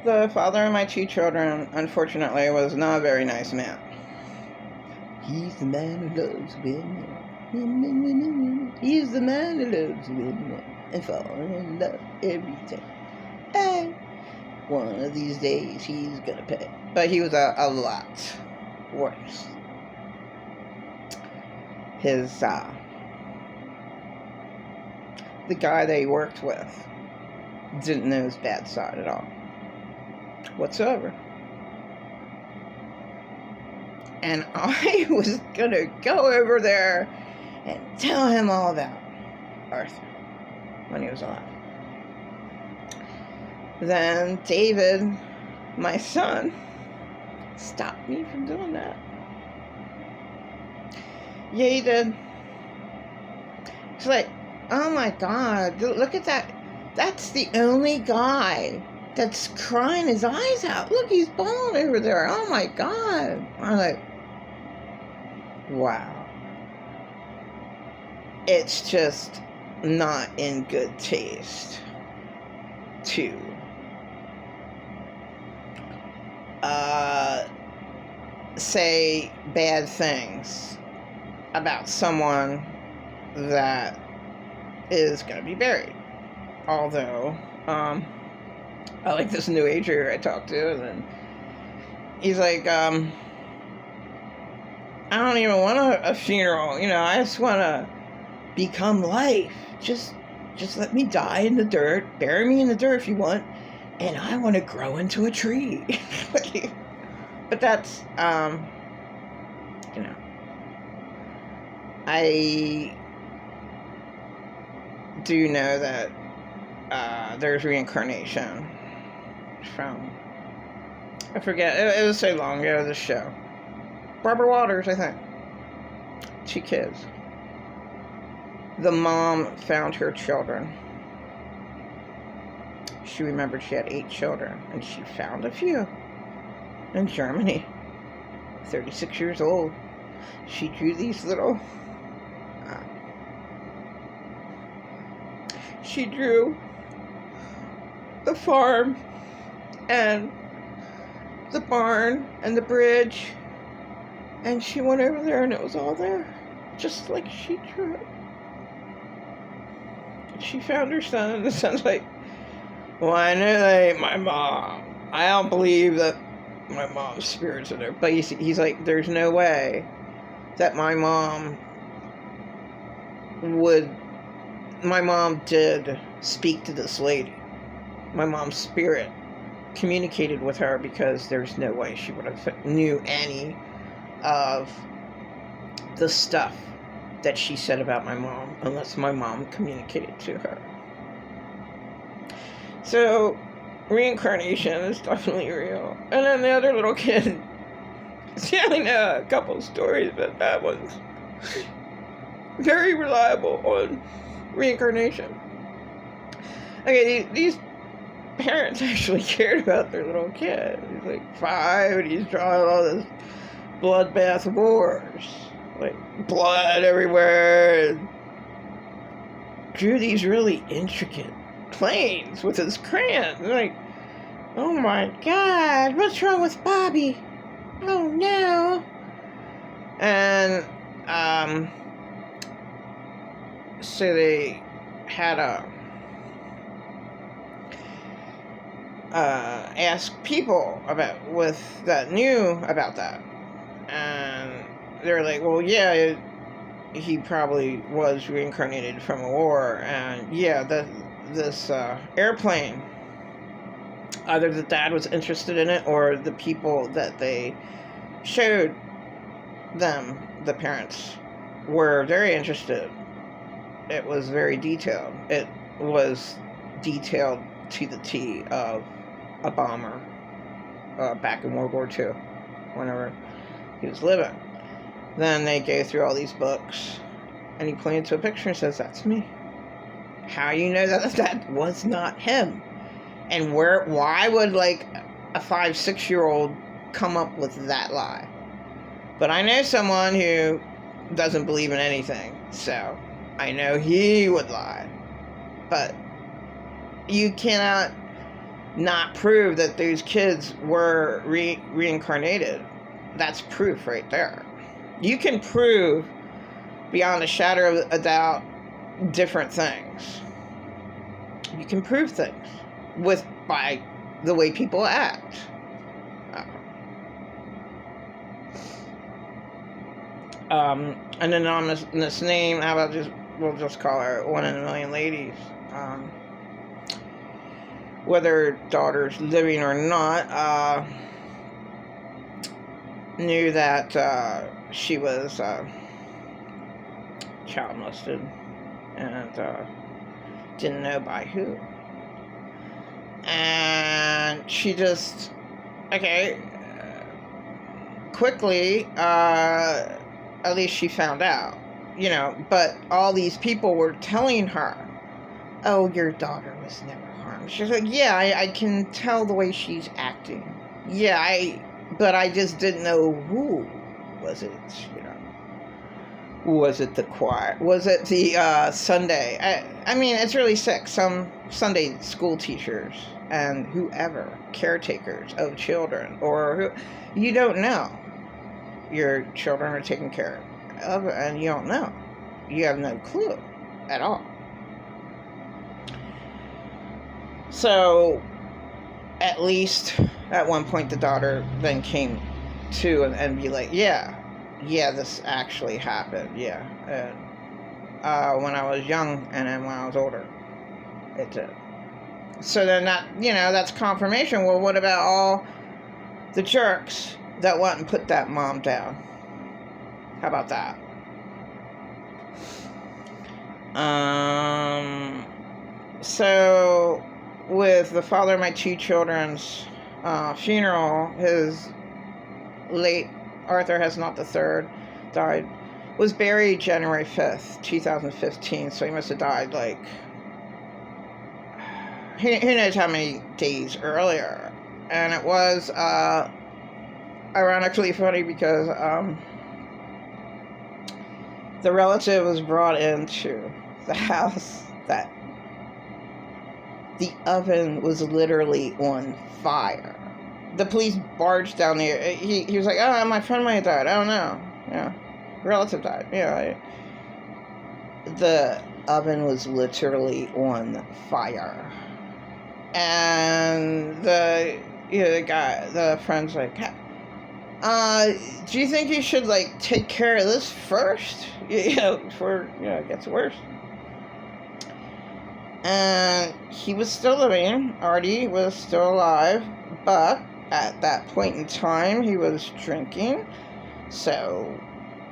The father of my 2 children, unfortunately, was not a very nice man. He's the man who loves women. He's the man who loves women and falling in love every time. And one of these days he's gonna pay. But he was a lot worse. His, the guy that he worked with didn't know his bad side at all. Whatsoever. And I was gonna go over there and tell him all about Arthur when he was alive. Then David, my son, stopped me from doing that. Yeah, he did. It's like, oh my God, look at that. That's the only guy that's crying his eyes out. Look, he's bawling over there. Oh my God. I'm like, wow. It's just not in good taste to say bad things about someone that is going to be buried. Although, I like this new ager I talked to, and then he's like, I don't even want a funeral, I just want to become life. Just let me die in the dirt, bury me in the dirt if you want, and I want to grow into a tree. But that's, I do know that there's reincarnation from, I forget, it was so long ago, this show. Barbara Walters, I think. 2 kids. The mom found her children. She remembered she had 8 children, and she found a few in Germany. 36 years old. She drew these little... she drew the farm and the barn and the bridge, and she went over there and it was all there, just like she drew it. She found her son, and the son's like, well, I know that ain't my mom. I don't believe that my mom's spirits are there. But he's like, there's no way that my mom did speak to this lady. My mom's spirit communicated with her, because there's no way she would have knew any of the stuff that she said about my mom unless my mom communicated to her. So reincarnation is definitely real. And then the other little kid, see, I only know a couple of stories, but that one's very reliable on reincarnation. Okay, these parents actually cared about their little kid. He's like 5, and he's drawing all this bloodbath wars, like blood everywhere, and drew these really intricate planes with his crayons. Like, oh my God, what's wrong with Bobby? Oh no. And so they had ask people that knew about that, and they're like, well, yeah, he probably was reincarnated from a war, and yeah, this airplane, either the dad was interested in it, or the people that they showed them, the parents, were very interested. It was very detailed. It was detailed to the T of a bomber back in World War II, whenever he was living. Then they go through all these books, and he pointed to a picture and says, that's me. How you know that was not him? And why would like a 5-6-year-old come up with that lie? But I know someone who doesn't believe in anything, so I know he would lie. But you cannot not prove that those kids were reincarnated. That's proof right there. You can prove beyond a shadow of a doubt different things. You can prove things by the way people act. An anonymous name. How about we'll just call her 1 in a million ladies. Whether daughter's living or not, knew that she was child molested, and didn't know by who. And she just, quickly, at least she found out, but all these people were telling her, oh, your daughter was never harmed. She's like, yeah, I can tell the way she's acting. Yeah, but I just didn't know who. Was it, was it the choir? Was it the Sunday? I mean, it's really sick. Some Sunday school teachers and whoever, caretakers of children, or you don't know. Your children are taken care of, and you don't know. You have no clue at all. So, at least at one point, the daughter then came to and be like, yeah, this actually happened. Yeah, when I was young, and then when I was older, it did. So then that's confirmation. Well, what about all the jerks that went and put that mom down? How about that? So with the father of my 2 children's funeral, his late Arthur Hesnot III died, was buried January 5th, 2015, so he must have died who knows how many days earlier. And it was ironically funny because the relative was brought into the house that the oven was literally on fire. The police barged down there. He was like, oh, my friend might have died. I don't know. Yeah. Relative died. Yeah. The oven was literally on fire. And the friend's like, do you think you should take care of this first? Before it gets worse. And he was still living. Artie was still alive, but at that point in time, he was drinking. So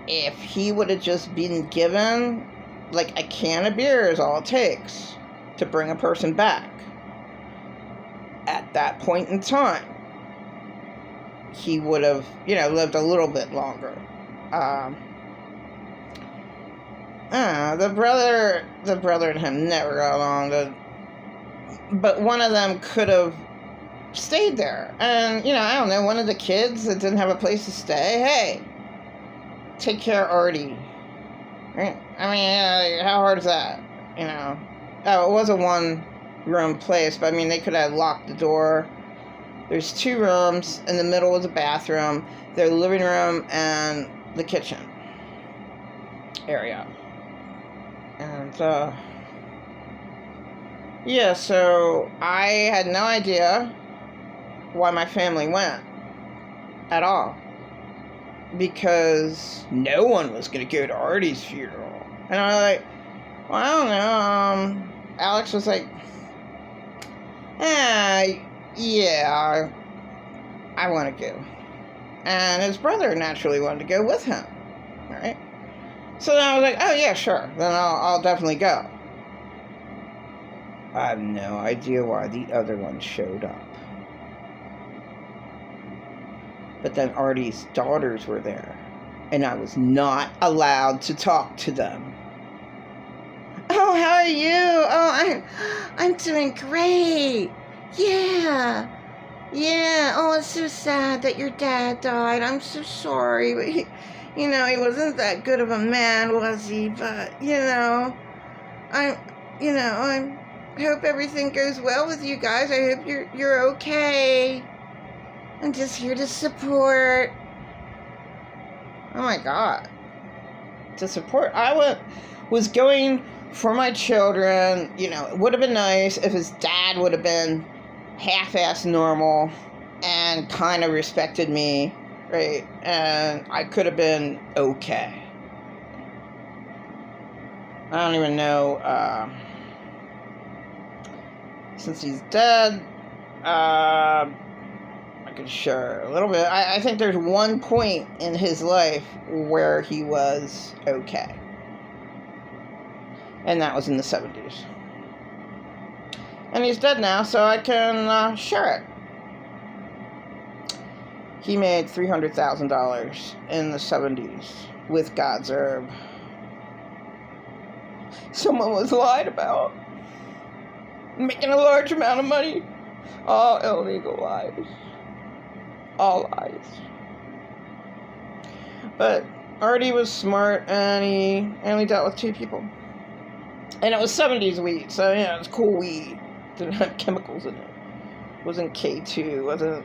if he would have just been given a can of beer is all it takes to bring a person back. At that point in time, he would have, lived a little bit longer. The brother and him never got along. But one of them could have stayed there. And, I don't know, one of the kids that didn't have a place to stay, hey, take care of Artie. Right? I mean, how hard is that? Oh, it was a one-room place, but, they could have locked the door. There's 2 rooms. In the middle was a bathroom, their living room, and the kitchen area. And, so I had no idea why my family went at all. Because no one was going to go to Artie's funeral. And I was like, well, I don't know. Alex was like, yeah, I want to go. And his brother naturally wanted to go with him, right? So then I was like, oh yeah, sure, then I'll definitely go. I have no idea why the other one showed up. But then Artie's daughters were there, and I was not allowed to talk to them. Oh, how are you? Oh, I'm doing great. Yeah. Oh, it's so sad that your dad died. I'm so sorry, but he wasn't that good of a man, was he? But I'm I hope everything goes well with you guys. I hope you're okay. I'm just here to support. Oh my God. To support. Was going for my children. You know, it would have been nice if his dad would have been half-assed normal and kind of respected me, right? And I could have been okay. I don't even know, since he's dead, I could share a little bit. I think there's one point in his life where he was okay. And that was in the 70s. And he's dead now, so I can share it. He made $300,000 in the 70s with God's herb. Someone was lied about. Making a large amount of money. All illegal lies. All lies. But Artie was smart, and he only dealt with 2 people. And it was 70s weed, so yeah, it was cool weed. Didn't have chemicals in it. Wasn't K2.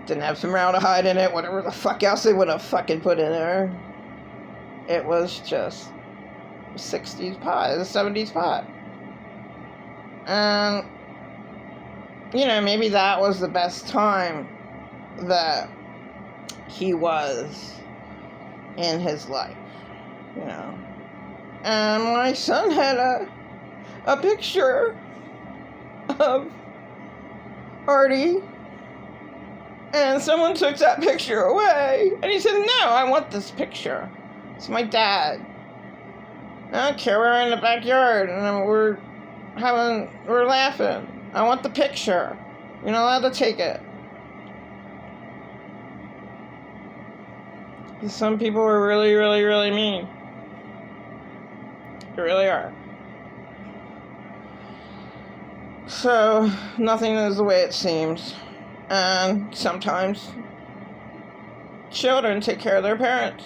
Didn't have formaldehyde in it. Whatever the fuck else they would have fucking put in there. It was just 60s pot. It was 70s pot. And, you know, maybe that was the best time that he was in his life, you know. And my son had a picture of Artie, and someone took that picture away, and he said, no, I want this picture. It's my dad. I don't care, we're in the backyard, and we're laughing. I want the picture. You're not allowed to take it. Some people are really, really, really mean. They really are. So, nothing is the way it seems. And sometimes children take care of their parents.